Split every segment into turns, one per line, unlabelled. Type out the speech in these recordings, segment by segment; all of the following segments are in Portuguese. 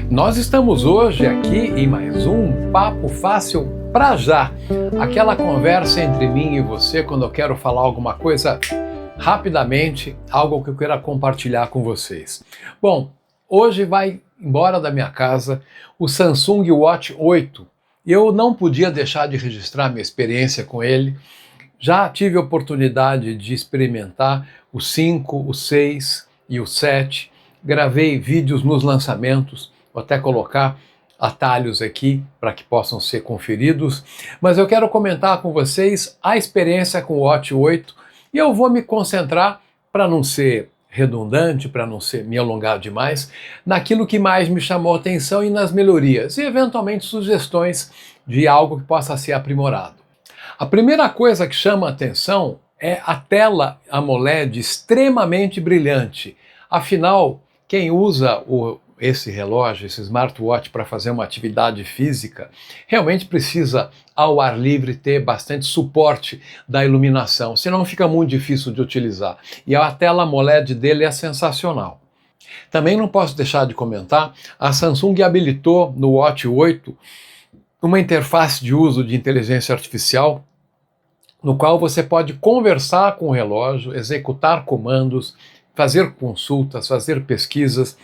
Nós estamos hoje aqui em mais um Papo Fácil pra já. Aquela conversa entre mim e você quando eu quero falar alguma coisa rapidamente, algo que eu queira compartilhar com vocês. Bom, hoje vai embora da minha casa o Samsung Watch 8. Eu não podia deixar de registrar minha experiência com ele. Já tive a oportunidade de experimentar o 5, o 6 e o 7. Gravei vídeos nos lançamentos. Vou até colocar atalhos aqui para que possam ser conferidos, mas eu quero comentar com vocês a experiência com o Watch 8 e eu vou me concentrar, para não ser redundante, para não me alongar demais, naquilo que mais me chamou a atenção e nas melhorias e eventualmente sugestões de algo que possa ser aprimorado. A primeira coisa que chama a atenção é a tela AMOLED extremamente brilhante. Afinal, quem usa esse relógio, esse smartwatch para fazer uma atividade física, realmente precisa ao ar livre ter bastante suporte da iluminação, senão fica muito difícil de utilizar. E a tela AMOLED dele é sensacional. Também não posso deixar de comentar, a Samsung habilitou no Watch 8 uma interface de uso de inteligência artificial, no qual você pode conversar com o relógio, executar comandos, fazer consultas, fazer pesquisas,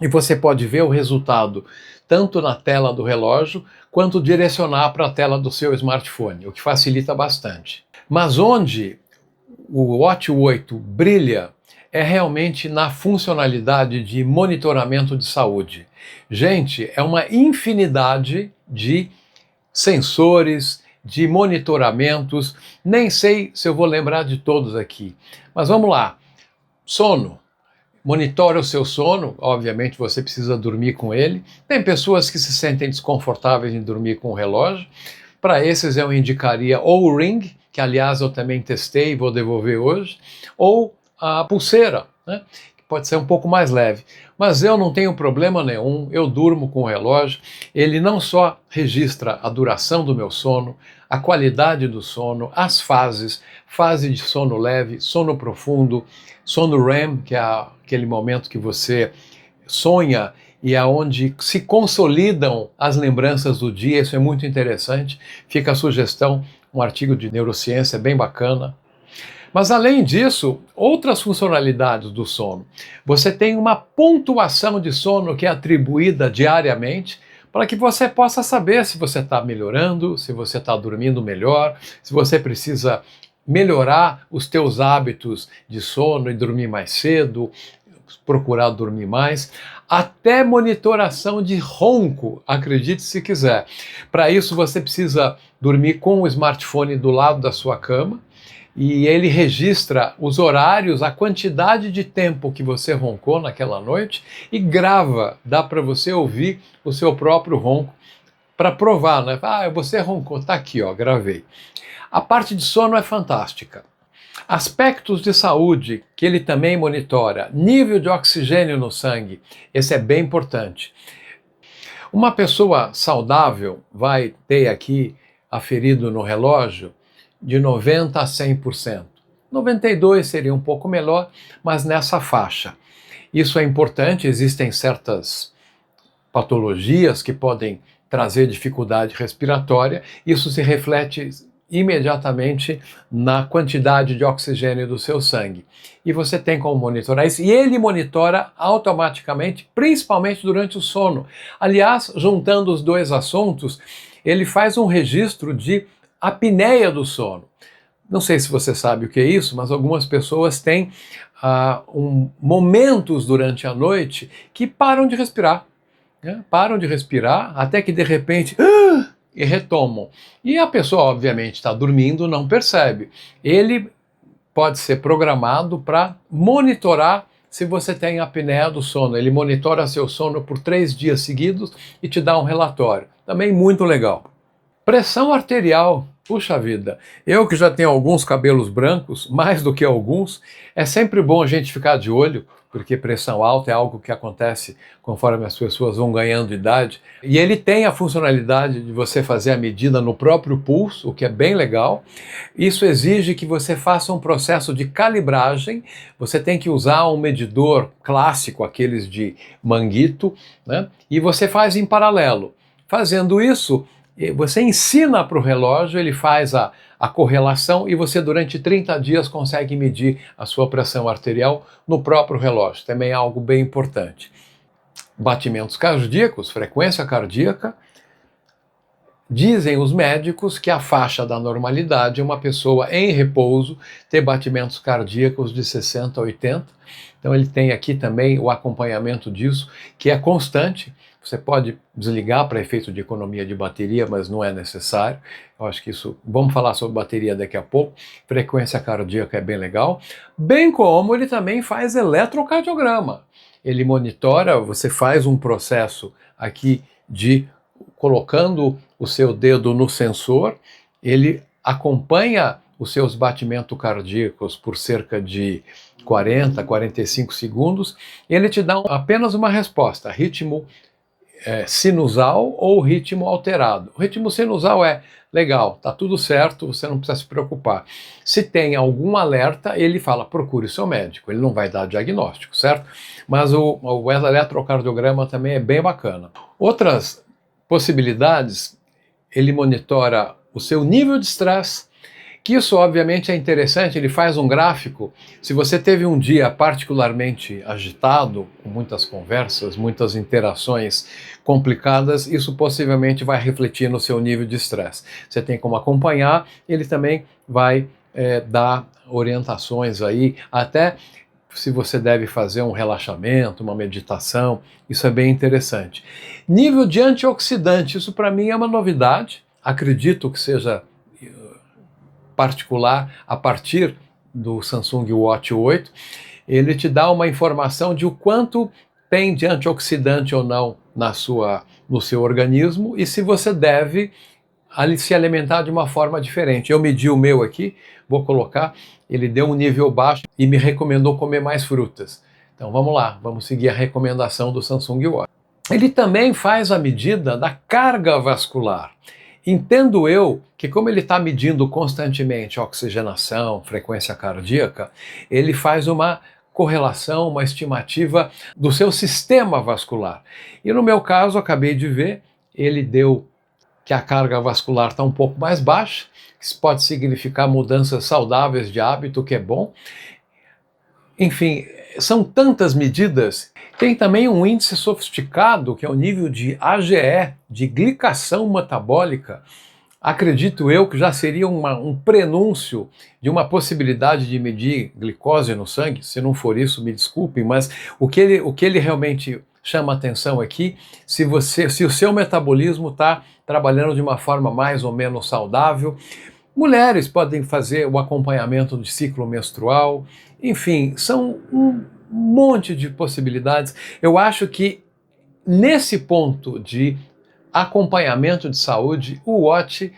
e você pode ver o resultado tanto na tela do relógio, quanto direcionar para a tela do seu smartphone, o que facilita bastante. Mas onde o Watch 8 brilha é realmente na funcionalidade de monitoramento de saúde. Gente, é uma infinidade de sensores, de monitoramentos, nem sei se eu vou lembrar de todos aqui, mas vamos lá. Sono. Monitora o seu sono, obviamente você precisa dormir com ele. Tem pessoas que se sentem desconfortáveis em dormir com o relógio. Para esses eu indicaria ou o Ring, que aliás eu também testei e vou devolver hoje, ou a pulseira, né? Que pode ser um pouco mais leve. Mas eu não tenho problema nenhum, eu durmo com o relógio. Ele não só registra a duração do meu sono, a qualidade do sono, as fases, fase de sono leve, sono profundo, sono REM, que é aquele momento que você sonha e é onde se consolidam as lembranças do dia. Isso é muito interessante. Fica a sugestão, um artigo de neurociência bem bacana. Mas além disso, outras funcionalidades do sono. Você tem uma pontuação de sono que é atribuída diariamente para que você possa saber se você está melhorando, se você está dormindo melhor, se você precisa melhorar os teus hábitos de sono e dormir mais cedo, procurar dormir mais, até monitoração de ronco, acredite se quiser. Para isso você precisa dormir com o smartphone do lado da sua cama e ele registra os horários, a quantidade de tempo que você roncou naquela noite e grava, dá para você ouvir o seu próprio ronco para provar, né? Ah, você roncou, tá aqui, ó, gravei. A parte de sono é fantástica. Aspectos de saúde que ele também monitora, nível de oxigênio no sangue, esse é bem importante. Uma pessoa saudável vai ter aqui aferido no relógio de 90% a 100%. 92% seria um pouco melhor, mas nessa faixa. Isso é importante, existem certas patologias que podem trazer dificuldade respiratória, isso se reflete imediatamente na quantidade de oxigênio do seu sangue. E você tem como monitorar isso, e ele monitora automaticamente, principalmente durante o sono. Aliás, juntando os dois assuntos, ele faz um registro de apneia do sono. Não sei se você sabe o que é isso, mas algumas pessoas têm momentos durante a noite que param de respirar. Né? Param de respirar até que de repente e retomam. E a pessoa, obviamente, está dormindo, não percebe. Ele pode ser programado para monitorar se você tem apneia do sono. Ele monitora seu sono por 3 dias seguidos e te dá um relatório. Também muito legal. Pressão arterial. Puxa vida, eu que já tenho alguns cabelos brancos, mais do que alguns, é sempre bom a gente ficar de olho, porque pressão alta é algo que acontece conforme as pessoas vão ganhando idade. E ele tem a funcionalidade de você fazer a medida no próprio pulso, o que é bem legal. Isso exige que você faça um processo de calibragem. Você tem que usar um medidor clássico, aqueles de manguito, né? E você faz em paralelo. Fazendo isso, você ensina para o relógio, ele faz a correlação e você durante 30 dias consegue medir a sua pressão arterial no próprio relógio. Também é algo bem importante. Batimentos cardíacos, frequência cardíaca. Dizem os médicos que a faixa da normalidade é uma pessoa em repouso ter batimentos cardíacos de 60 a 80. Então ele tem aqui também o acompanhamento disso, que é constante. Você pode desligar para efeito de economia de bateria, mas não é necessário. Eu acho que isso... Vamos falar sobre bateria daqui a pouco. Frequência cardíaca é bem legal. Bem como ele também faz eletrocardiograma. Ele monitora, você faz um processo aqui de colocando o seu dedo no sensor, ele acompanha os seus batimentos cardíacos por cerca de 40, 45 segundos, e ele te dá apenas uma resposta, ritmo sinusal ou ritmo alterado. O ritmo sinusal é legal, tá tudo certo, você não precisa se preocupar. Se tem algum alerta, ele fala, procure seu médico, ele não vai dar diagnóstico, certo? Mas o eletrocardiograma também é bem bacana. Outras possibilidades, ele monitora o seu nível de estresse, que isso obviamente é interessante, ele faz um gráfico. Se você teve um dia particularmente agitado, com muitas conversas, muitas interações complicadas, isso possivelmente vai refletir no seu nível de estresse. Você tem como acompanhar, ele também vai dar orientações aí, até se você deve fazer um relaxamento, uma meditação, isso é bem interessante. Nível de antioxidante, isso para mim é uma novidade, acredito que seja particular a partir do Samsung Watch 8, ele te dá uma informação de o quanto tem de antioxidante ou não no seu organismo e se você deve se alimentar de uma forma diferente. Eu medi o meu aqui, vou colocar, ele deu um nível baixo e me recomendou comer mais frutas. Então vamos lá, vamos seguir a recomendação do Samsung Watch. Ele também faz a medida da carga vascular. Entendo eu que como ele está medindo constantemente oxigenação, frequência cardíaca, ele faz uma correlação, uma estimativa do seu sistema vascular. E no meu caso, acabei de ver, ele deu que a carga vascular está um pouco mais baixa, isso pode significar mudanças saudáveis de hábito, que é bom. Enfim, são tantas medidas. Tem também um índice sofisticado, que é o nível de AGE, de glicação metabólica. Acredito eu que já seria um prenúncio de uma possibilidade de medir glicose no sangue. Se não for isso, me desculpem, mas o que ele realmente chama atenção aqui, se o seu metabolismo está trabalhando de uma forma mais ou menos saudável. Mulheres podem fazer o acompanhamento de ciclo menstrual, enfim, são um monte de possibilidades. Eu acho que nesse ponto de acompanhamento de saúde, o Watch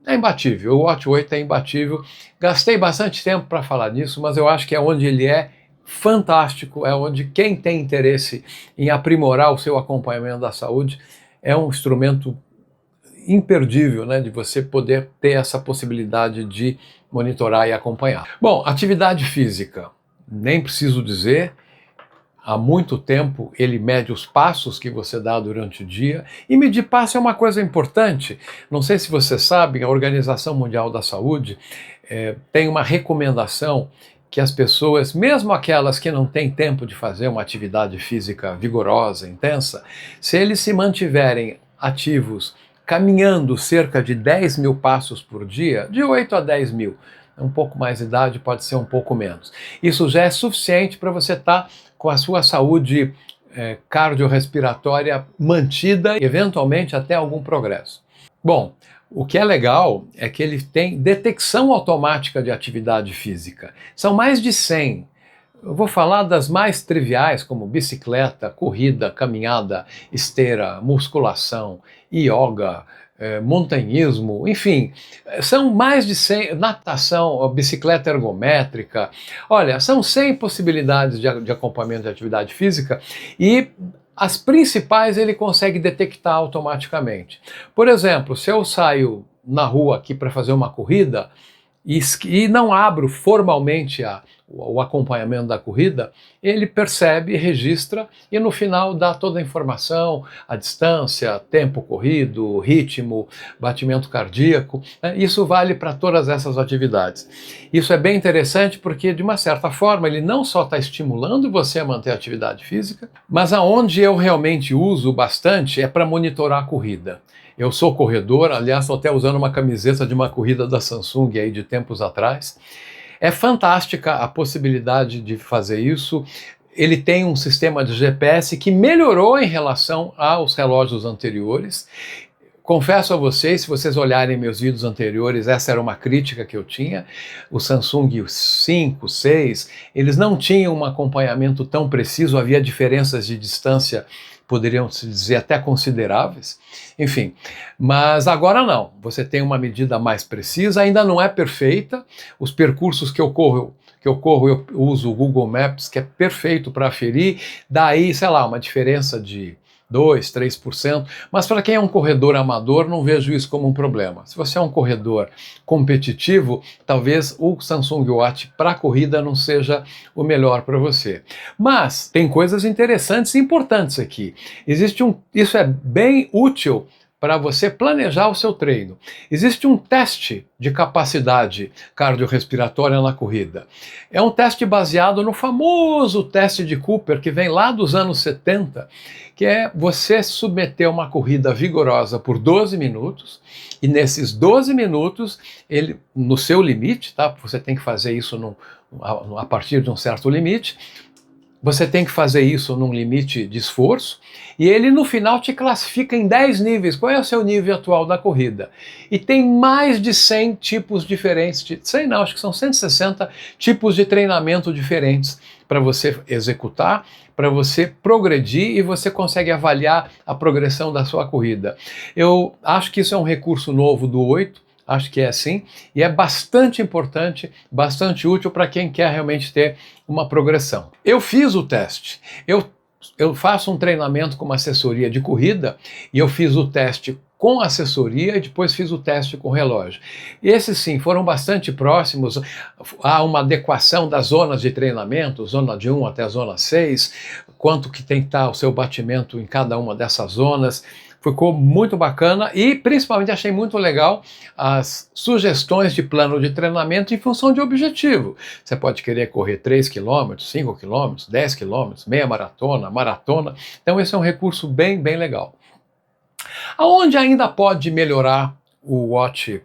é imbatível, o Watch 8 é imbatível. Gastei bastante tempo para falar nisso, mas eu acho que é onde ele é fantástico, é onde quem tem interesse em aprimorar o seu acompanhamento da saúde é um instrumento imperdível, né, de você poder ter essa possibilidade de monitorar e acompanhar. Bom, atividade física, nem preciso dizer, há muito tempo ele mede os passos que você dá durante o dia, e medir passo é uma coisa importante. Não sei se você sabe, a Organização Mundial da Saúde tem uma recomendação que as pessoas, mesmo aquelas que não têm tempo de fazer uma atividade física vigorosa, intensa, se eles se mantiverem ativos, caminhando cerca de 10 mil passos por dia, de 8 a 10 mil, um pouco mais de idade, pode ser um pouco menos. Isso já é suficiente para você estar com a sua saúde cardiorrespiratória mantida, eventualmente até algum progresso. Bom, o que é legal é que ele tem detecção automática de atividade física. São mais de 100. Eu vou falar das mais triviais, como bicicleta, corrida, caminhada, esteira, musculação, yoga, montanhismo, enfim, são mais de 100, natação, bicicleta ergométrica, olha, são 100 possibilidades de acompanhamento de atividade física e as principais ele consegue detectar automaticamente. Por exemplo, se eu saio na rua aqui para fazer uma corrida e não abro formalmente o acompanhamento da corrida, ele percebe, registra e no final dá toda a informação, a distância, tempo corrido, ritmo, batimento cardíaco, né? Isso vale para todas essas atividades. Isso é bem interessante porque, de uma certa forma, ele não só está estimulando você a manter a atividade física, mas aonde eu realmente uso bastante é para monitorar a corrida. Eu sou corredor, aliás, estou até usando uma camiseta de uma corrida da Samsung aí de tempos atrás. É fantástica a possibilidade de fazer isso. Ele tem um sistema de GPS que melhorou em relação aos relógios anteriores. Confesso a vocês, se vocês olharem meus vídeos anteriores, essa era uma crítica que eu tinha. O Samsung 5, 6, eles não tinham um acompanhamento tão preciso, havia diferenças de distância, poderiam se dizer até consideráveis, enfim, mas agora não, você tem uma medida mais precisa, ainda não é perfeita, os percursos que eu corro eu uso o Google Maps, que é perfeito para aferir, daí, sei lá, uma diferença de 2%, 3%, mas para quem é um corredor amador, não vejo isso como um problema. Se você é um corredor competitivo, talvez o Samsung Watch para corrida não seja o melhor para você. Mas tem coisas interessantes e importantes aqui. Isso é bem útil para você planejar o seu treino. Existe um teste de capacidade cardiorrespiratória na corrida. É um teste baseado no famoso teste de Cooper, que vem lá dos anos 70, que é você submeter uma corrida vigorosa por 12 minutos, e nesses 12 minutos, ele, no seu limite, tá? Você tem que fazer isso a partir de um certo limite, você tem que fazer isso num limite de esforço, e ele no final te classifica em 10 níveis. Qual é o seu nível atual da corrida? E tem mais de 100 tipos diferentes, 100 não, acho que são 160 tipos de treinamento diferentes para você executar, para você progredir, e você consegue avaliar a progressão da sua corrida. Eu acho que isso é um recurso novo do 8, acho que é assim, e é bastante importante, bastante útil para quem quer realmente ter uma progressão. Eu fiz o teste, eu faço um treinamento com uma assessoria de corrida, e eu fiz o teste com assessoria e depois fiz o teste com relógio. Esses sim foram bastante próximos, há uma adequação das zonas de treinamento, zona de 1 até a zona 6, quanto que tem que estar o seu batimento em cada uma dessas zonas. Ficou muito bacana e principalmente achei muito legal as sugestões de plano de treinamento em função de objetivo. Você pode querer correr 3 km, 5 km, 10 km, meia maratona, maratona. Então esse é um recurso bem legal. Aonde ainda pode melhorar o Watch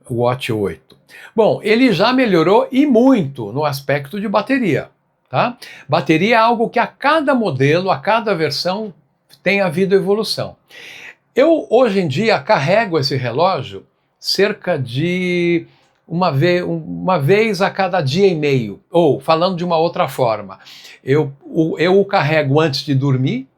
8? Bom, ele já melhorou e muito no aspecto de bateria. Tá? Bateria é algo que a cada modelo, a cada versão tem havido evolução. Eu hoje em dia carrego esse relógio cerca de uma vez a cada dia e meio, ou falando de uma outra forma, eu o carrego antes de dormir,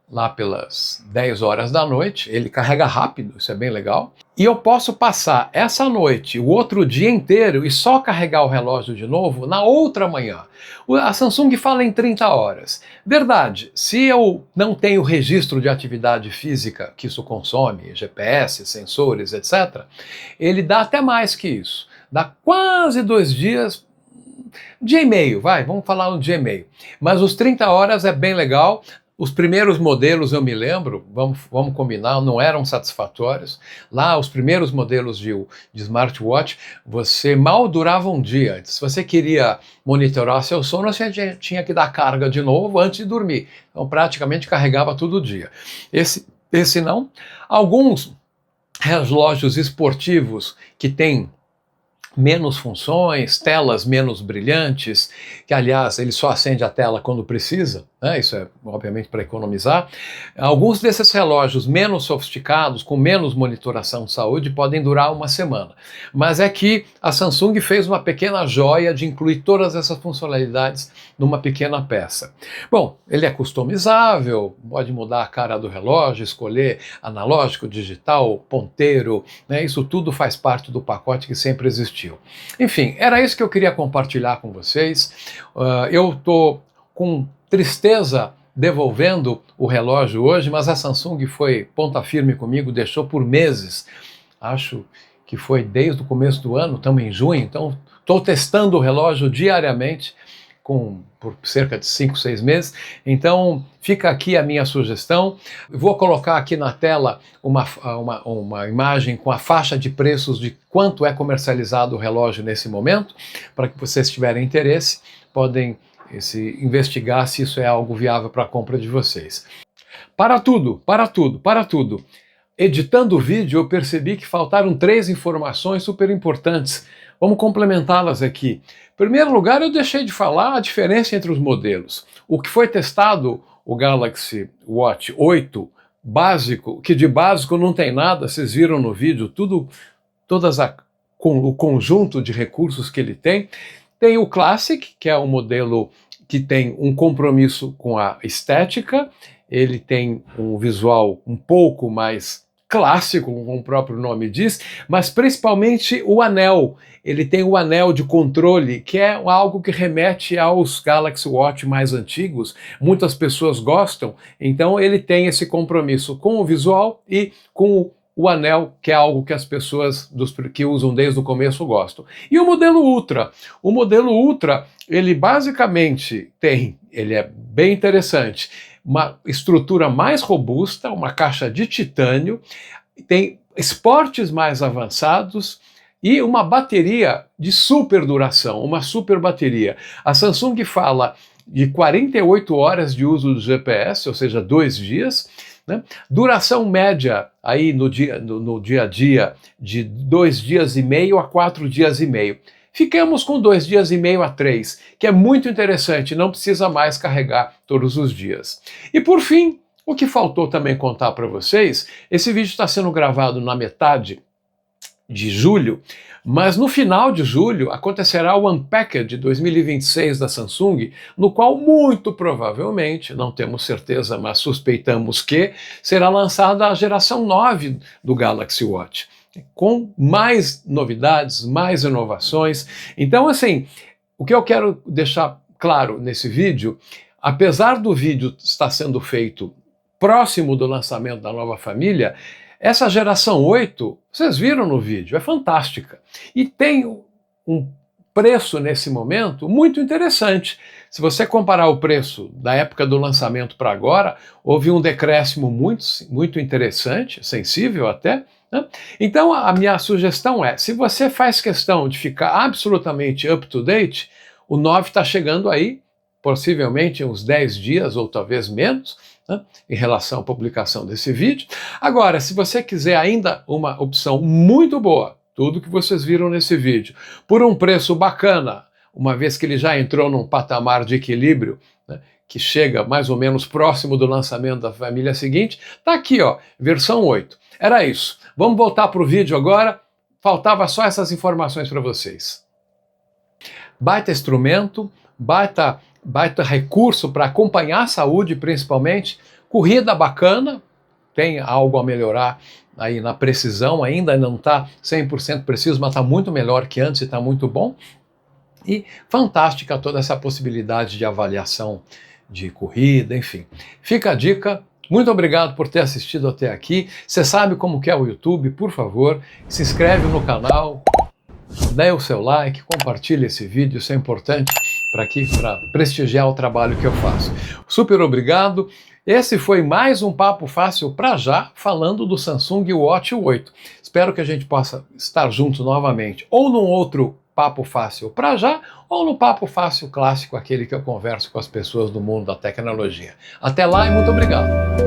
lá pelas 10 horas da noite, ele carrega rápido, isso é bem legal, e eu posso passar essa noite, o outro dia inteiro, e só carregar o relógio de novo na outra manhã. A Samsung fala em 30 horas. Verdade, se eu não tenho registro de atividade física que isso consome, GPS, sensores, etc., ele dá até mais que isso. Dá quase 2 dias, dia e meio, vamos falar um dia e meio. Mas os 30 horas é bem legal. Os primeiros modelos, eu me lembro, vamos combinar, não eram satisfatórios. Lá, os primeiros modelos de smartwatch, você mal durava um dia. Se você queria monitorar seu sono, você tinha que dar carga de novo antes de dormir. Então, praticamente carregava todo dia. Esse não. Alguns relógios esportivos que têm menos funções, telas menos brilhantes, que aliás ele só acende a tela quando precisa, né? Isso é obviamente para economizar. Alguns desses relógios menos sofisticados, com menos monitoração de saúde, podem durar uma semana. Mas é que a Samsung fez uma pequena joia de incluir todas essas funcionalidades numa pequena peça. Bom, ele é customizável, pode mudar a cara do relógio, escolher analógico, digital, ponteiro, né? Isso tudo faz parte do pacote que sempre existiu. Enfim, era isso que eu queria compartilhar com vocês. Eu estou com tristeza devolvendo o relógio hoje, mas a Samsung foi ponta firme comigo, deixou por meses. Acho que foi desde o começo do ano, estamos em junho, então estou testando o relógio diariamente por cerca de 5, 6 meses. Então fica aqui a minha sugestão. Vou colocar aqui na tela uma imagem com a faixa de preços de quanto é comercializado o relógio nesse momento, para que vocês tiverem interesse, podem investigar se isso é algo viável para a compra de vocês. Para tudo. Editando o vídeo, eu percebi que faltaram 3 informações super importantes. Vamos complementá-las aqui. Em primeiro lugar, eu deixei de falar a diferença entre os modelos. O que foi testado, o Galaxy Watch 8 básico, que de básico não tem nada, vocês viram no vídeo, o conjunto de recursos que ele tem. Tem o Classic, que é um modelo que tem um compromisso com a estética, ele tem um visual um pouco mais clássico, como o próprio nome diz, mas principalmente o anel. Ele tem o anel de controle, que é algo que remete aos Galaxy Watch mais antigos. Muitas pessoas gostam, então ele tem esse compromisso com o visual e com o anel, que é algo que as pessoas que usam desde o começo gostam. E o modelo Ultra? O modelo Ultra, ele basicamente ele é bem interessante, uma estrutura mais robusta, uma caixa de titânio, tem esportes mais avançados e uma bateria de super duração, uma super bateria. A Samsung fala de 48 horas de uso do GPS, ou seja, 2 dias, né? Duração média aí no dia a dia de 2 dias e meio a 4 dias e meio. Ficamos com 2 dias e meio a 3, que é muito interessante, não precisa mais carregar todos os dias. E por fim, o que faltou também contar para vocês, esse vídeo está sendo gravado na metade de julho, mas no final de julho acontecerá o Unpacked 2026 da Samsung, no qual muito provavelmente, não temos certeza, mas suspeitamos que, será lançada a geração 9 do Galaxy Watch, com mais novidades, mais inovações. Então, assim, o que eu quero deixar claro nesse vídeo, apesar do vídeo estar sendo feito próximo do lançamento da nova família, essa geração 8, vocês viram no vídeo, é fantástica. E tem um preço nesse momento muito interessante. Se você comparar o preço da época do lançamento para agora, houve um decréscimo muito interessante, sensível até, né? Então a minha sugestão é, se você faz questão de ficar absolutamente up-to-date, o 9 está chegando aí, possivelmente uns 10 dias ou talvez menos, né, em relação à publicação desse vídeo. Agora, se você quiser ainda uma opção muito boa, tudo que vocês viram nesse vídeo, por um preço bacana, uma vez que ele já entrou num patamar de equilíbrio, né, que chega mais ou menos próximo do lançamento da família seguinte, tá aqui, ó, versão 8. Era isso. Vamos voltar para o vídeo agora. Faltava só essas informações para vocês. Baita instrumento, baita recurso para acompanhar a saúde, principalmente. Corrida bacana, tem algo a melhorar aí na precisão, ainda não está 100% preciso, mas está muito melhor que antes e está muito bom. E fantástica toda essa possibilidade de avaliação de corrida, enfim. Fica a dica. Muito obrigado por ter assistido até aqui. Você sabe como que é o YouTube, por favor, se inscreve no canal, dê o seu like, compartilhe esse vídeo, isso é importante para prestigiar o trabalho que eu faço. Super obrigado. Esse foi mais um Papo Fácil para já, falando do Samsung Watch 8. Espero que a gente possa estar junto novamente, ou num outro Papo Fácil para já, ou no Papo Fácil clássico, aquele que eu converso com as pessoas do mundo da tecnologia. Até lá e muito obrigado.